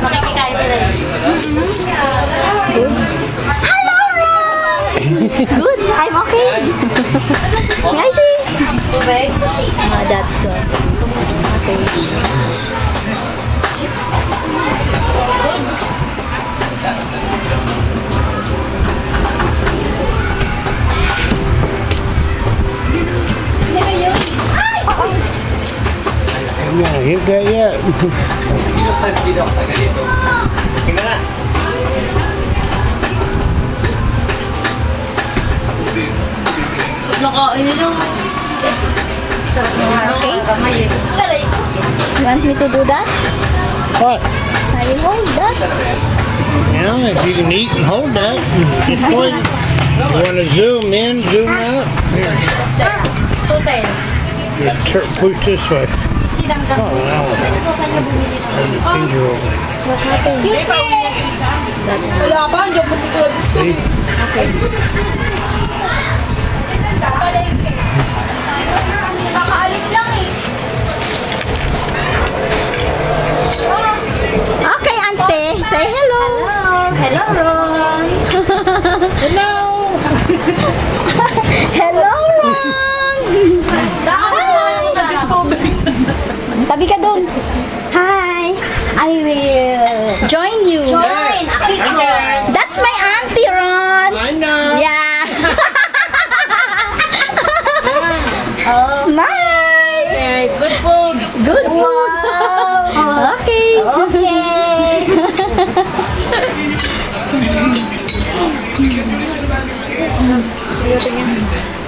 Makikikain sila eh. Hello, Ron! Good, I'm okay. I see. Tubig? That's okay. You gonna hit that yet? Nakain nyo. Sarap naman. Okay. Kamay eh. Lalay. You want me to do that? What? I will hold that. Yeah, if you can eat and hold that, just point. You want to zoom in, zoom out? Here, 210. push this way. Sidang Oh, now Saan nyo bumili? turn the finger over. What happened? Wala pa, andyan po si Claude. See? Kakaalis lang eh. Okay, ante. Say hello. Hello, Ron. Hello. Hello, Ron. Tabi ka doon. Hi. I will join you. Join, a picture. That's my auntie, Ron. I know. Yeah. Smile. Okay, good food. Good food. Okay. Okay.